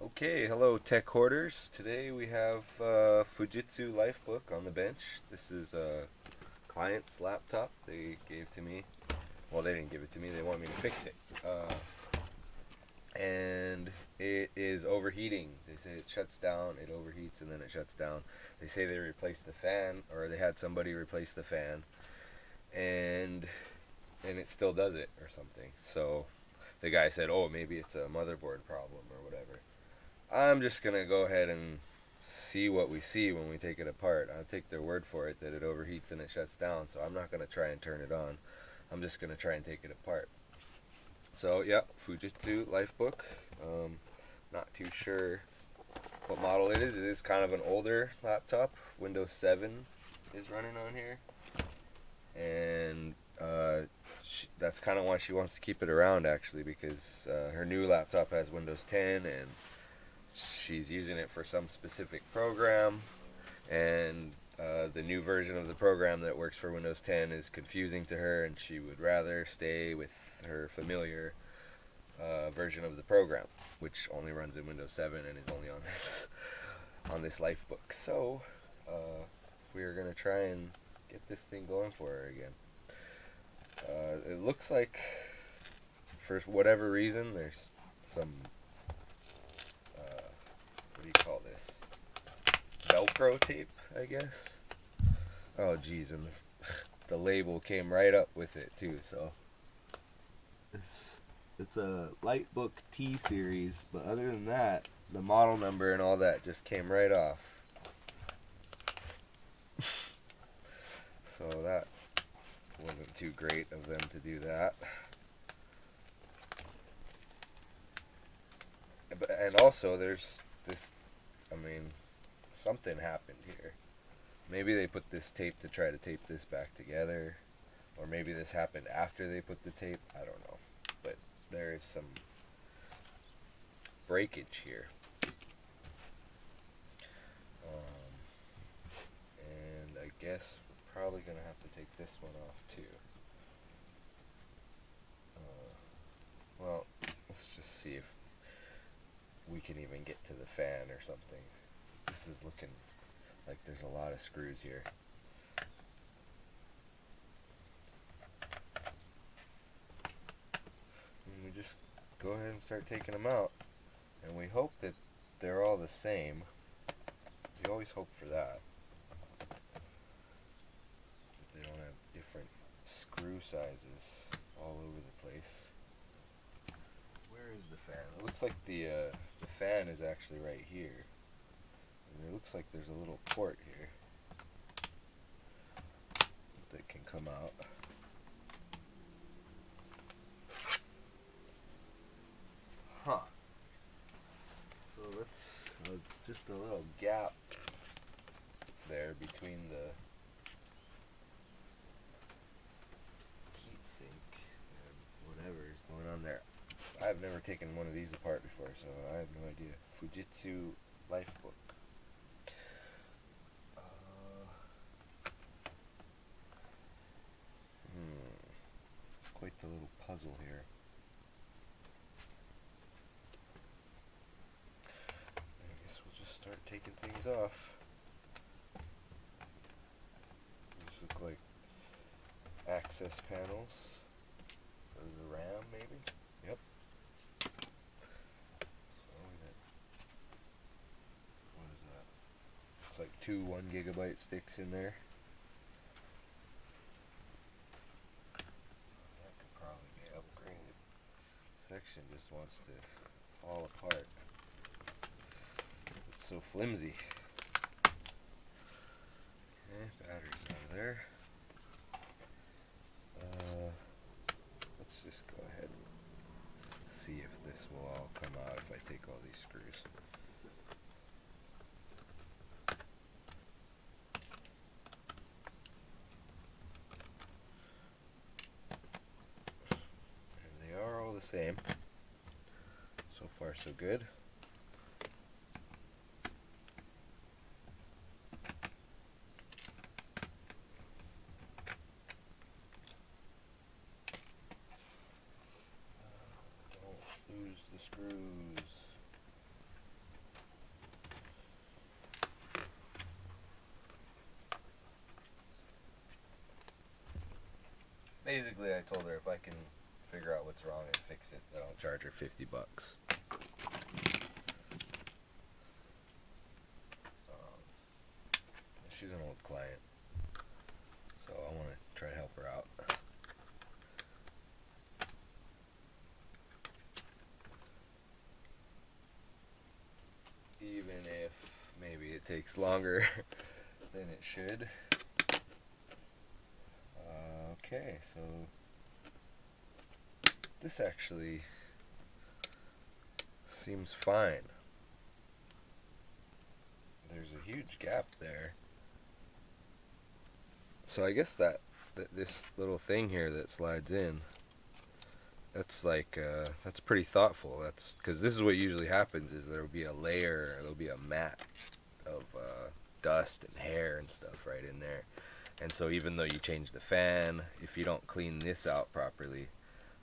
Okay, hello tech hoarders. Today we have Fujitsu Lifebook on the bench. This is a client's laptop they gave to me. Well, they didn't give it to me, they want me to fix it. And it is overheating. They say it shuts down, it overheats, and then it shuts down. They say they replaced the fan, or they had somebody replace the fan, and it still does it or something. So the guy said, "Oh, maybe it's a motherboard problem or whatever." I'm just gonna go ahead and see what we see when we take it apart. I'll take their word for it that it overheats and it shuts down, so I'm not gonna try and turn it on. I'm just gonna try and take it apart. So yeah, Fujitsu Lifebook. Not too sure what model it is. It is kind of an older laptop. Windows 7 is running on here, and that's kind of why she wants to keep it around actually, because her new laptop has Windows 10 and she's using it for some specific program, and the new version of the program that works for Windows 10 is confusing to her, and she would rather stay with her familiar version of the program, which only runs in Windows 7 and is only on this Lifebook. So we are gonna try and get this thing going for her again. It looks like, for whatever reason, there's some what do you call this? Velcro tape, I guess. Oh, geez, and the label came right up with it too. So it's a Lightbook T series, but other than that, the model number and all that just came right off. So that wasn't too great of them to do that. And also, there's this. I mean, something happened here. Maybe they put this tape to try to tape this back together, or maybe this happened after they put the tape. I don't know, but there is some breakage here. And I guess we're probably gonna have to take this one off too. Well, let's just see if we can even get to the fan or something. This is looking like there's a lot of screws here. And we just go ahead and start taking them out, and we hope that they're all the same. You always hope for that. That they don't have different screw sizes all over the place. Where is the fan? It looks like the fan is actually right here. And it looks like there's a little port here that can come out. Huh. So let's just a little gap there between the heatsink and whatever is going on there. I've never taken one of these apart before, so I have no idea. Fujitsu Lifebook. Quite the little puzzle here. I guess we'll just start taking things off. These look like access panels for the RAM, maybe? Yep. So we got, what is that? It's like two 1 gigabyte sticks in there. That could probably be upgraded. Section just wants to fall apart. It's so flimsy. Okay, batteries out of there. Let's just go ahead and see if this will all come out if I take all these screws. And they are all the same. So far, so good. Don't lose the screws. basically, I told her if I can figure out what's wrong and fix it, then I'll charge her $50. She's an old client, so I want to try to help her out. Even if maybe it takes longer than it should. Okay, so this actually seems fine. There's a huge gap there. So I guess that this little thing here that slides in, that's like that's pretty thoughtful. That's because this is what usually happens: is there'll be a layer, there'll be a mat of dust and hair and stuff right in there. And so even though you change the fan, if you don't clean this out properly,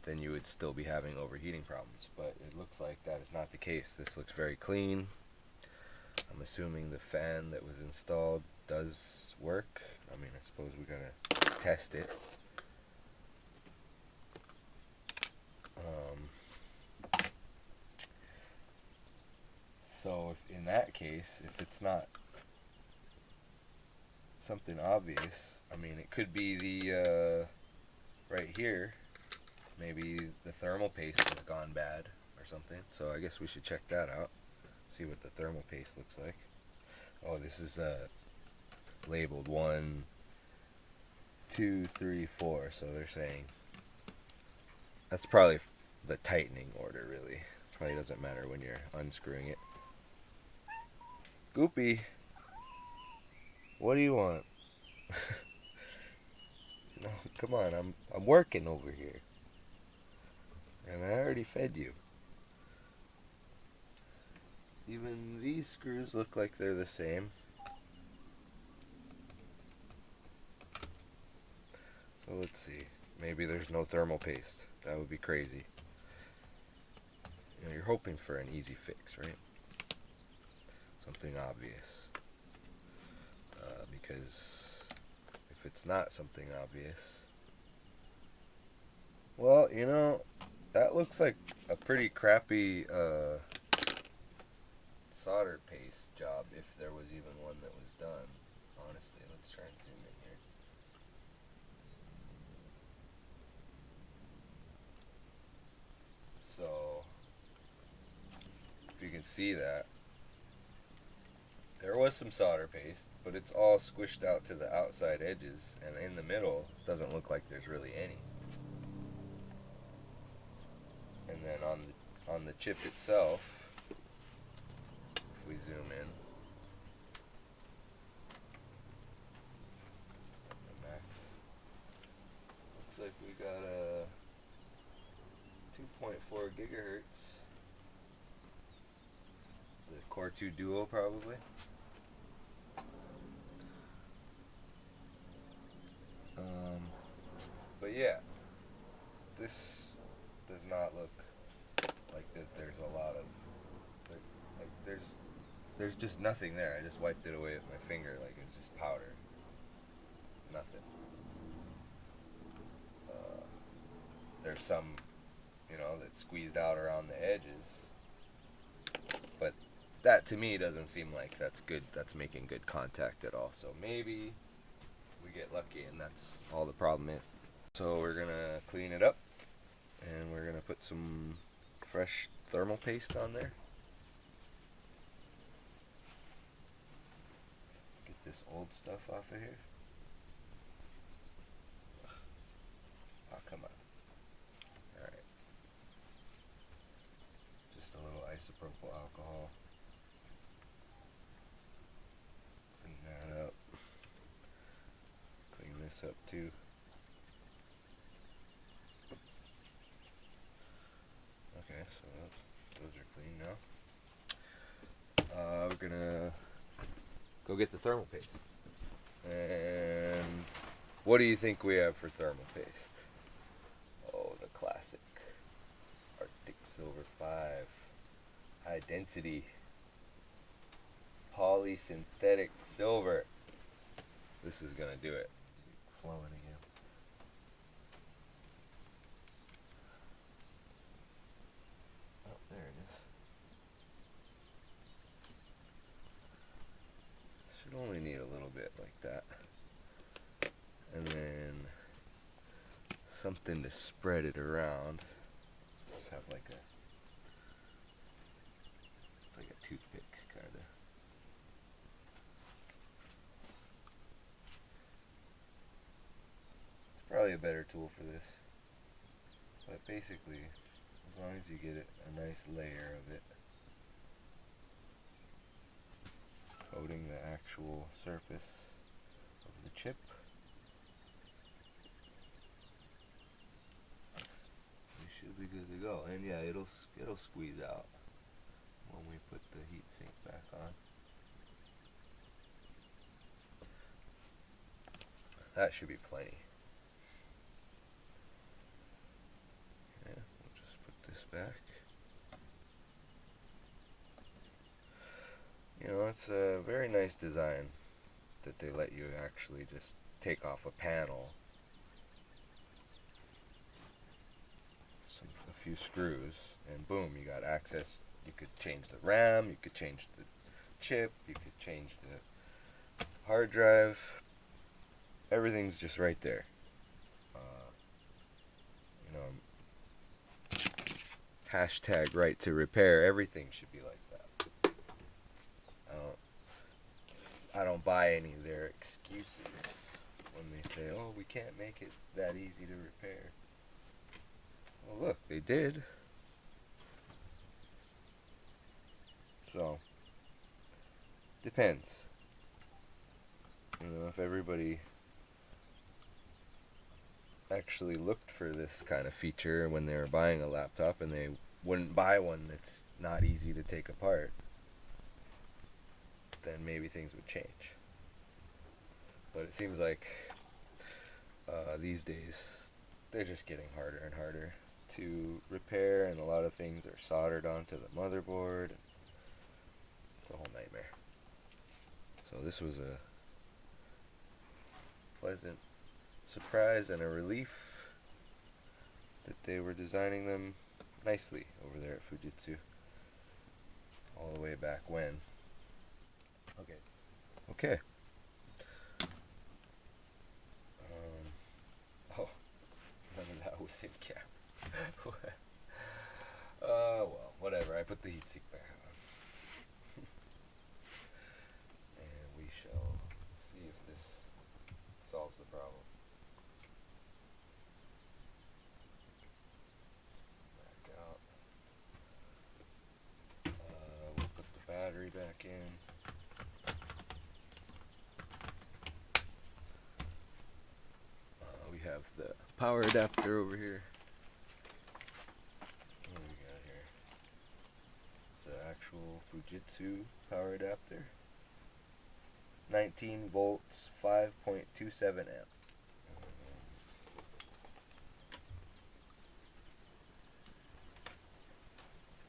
then you would still be having overheating problems. But it looks like that is not the case. This looks very clean. I'm assuming the fan that was installed does work. I mean, I suppose we gotta test it. So if, in that case, if it's not something obvious, I mean, it could be the right here, maybe the thermal paste has gone bad or something. So I guess we should check that out, see what the thermal paste looks like. Oh, this is labeled 1, 2, 3, 4, so they're saying that's probably the tightening order. Really probably doesn't matter when you're unscrewing it. Goopy, what do you want? No, come on, I'm working over here, and I already fed you. Even these screws look like they're the same. So let's see. Maybe there's no thermal paste. That would be crazy. You know, you're hoping for an easy fix, right? Something obvious. Because if it's not something obvious, well, you know, that looks like a pretty crappy solder paste job, if there was even one that was done. Honestly, let's try and zoom in here. So, if you can see that, there was some solder paste, but it's all squished out to the outside edges, and in the middle, doesn't look like there's really any. And then on the chip itself, if we zoom in, the max, looks like we got a 2.4 gigahertz. It's a Core 2 Duo probably. But yeah, this does not look like that. There's a lot of like there's just nothing there. I just wiped it away with my finger, like it's just powder. Nothing. There's some, you know, that's squeezed out around the edges, but that to me doesn't seem like that's good. That's making good contact at all. So maybe we get lucky, and that's all the problem is. So we're gonna clean it up, and we're gonna put some fresh thermal paste on there. Get this old stuff off of here. Oh, come on. Alright. Just a little isopropyl alcohol. Clean that up. Clean this up too. Okay, so those are clean now. We're gonna go get the thermal paste. And what do you think we have for thermal paste? Oh, the classic Arctic Silver 5. High density polysynthetic silver. This is gonna do it. Flowing again. something to spread it around. Just have like a, it's like a toothpick kind of. It's probably a better tool for this. But basically, as long as you get it, a nice layer of it, coating the actual surface of the chip, you should be good to go. And yeah, it'll squeeze out when we put the heatsink back on. That should be plenty. Yeah, we'll just put this back. You know, it's a very nice design that they let you actually just take off a panel, a few screws, and boom, you got access. You could change the RAM, you could change the chip, you could change the hard drive. Everything's just right there. You know, hashtag right to repair. Everything should be like that. I don't buy any of their excuses when they say, "Oh, we can't make it that easy to repair." Well, look, they did. So, depends. You know, if everybody actually looked for this kind of feature when they were buying a laptop, and they wouldn't buy one that's not easy to take apart, then maybe things would change. But it seems like these days they're just getting harder and harder to repair, and a lot of things are soldered onto the motherboard. It's a whole nightmare. So this was a pleasant surprise and a relief that they were designing them nicely over there at Fujitsu all the way back when. Okay. Oh, none of that was in camera. Well, whatever. I put the heatsink back on. And we shall see if this solves the problem. Back out. We'll put the battery back in. We have the power adapter over here. What do we got here? It's an actual Fujitsu power adapter. 19 volts, 5.27 amp.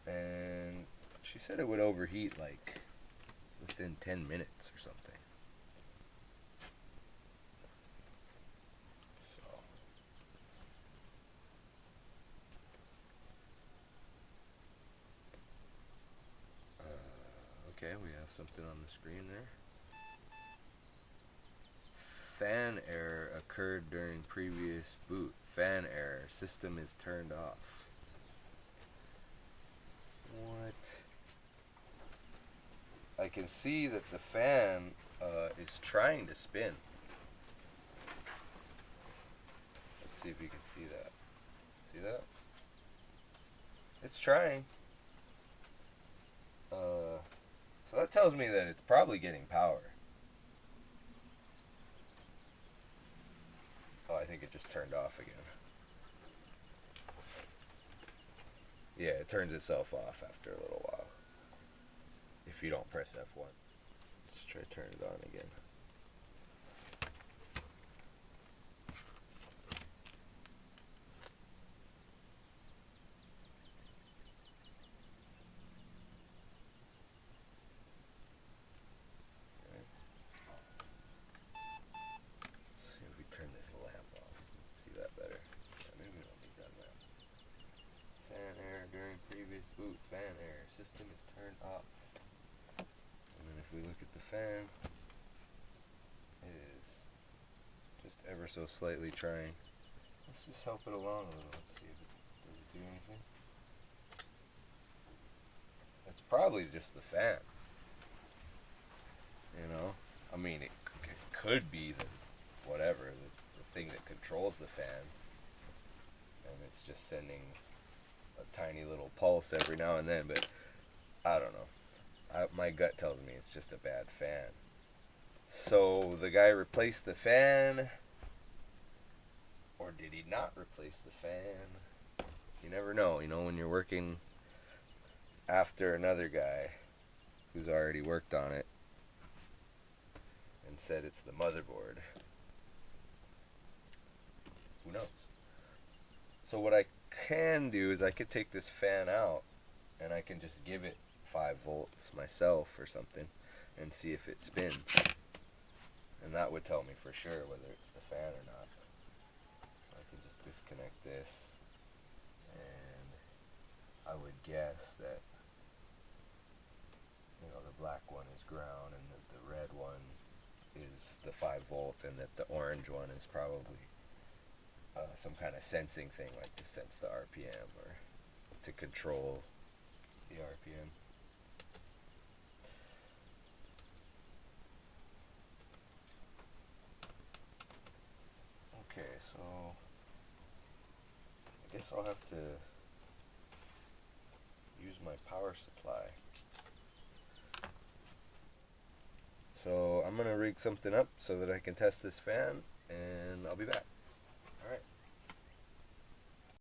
And she said it would overheat like within 10 minutes or something. Okay, we have something on the screen there. Fan error occurred during previous boot. Fan error. System is turned off. What? I can see that the fan is trying to spin. Let's see if you can see that. See that? It's trying. So that tells me that it's probably getting power. Oh, I think it just turned off again. Yeah, it turns itself off after a little while. If you don't press F1. Let's try to turn it on again. Boot fan error. System is turned off. And then if we look at the fan, it is just ever so slightly trying. Let's just help it along a little. Let's see if does it do anything. It's probably just the fan. You know, I mean, it could be the whatever the thing that controls the fan, and it's just sending a tiny little pulse every now and then. But I don't know. My gut tells me it's just a bad fan. So the guy replaced the fan, or did he not replace the fan? You never know. You know, when you're working after another guy who's already worked on it and said it's the motherboard. Who knows? So what I can do is I could take this fan out and I can just give it 5 volts myself or something and see if it spins. And that would tell me for sure whether it's the fan or not. So I can just disconnect this, and I would guess that, you know, the black one is ground and that the red one is the 5 volt, and that the orange one is probably some kind of sensing thing, like to sense the RPM or to control the RPM. Okay, so I guess I'll have to use my power supply. So I'm going to rig something up so that I can test this fan, and I'll be back.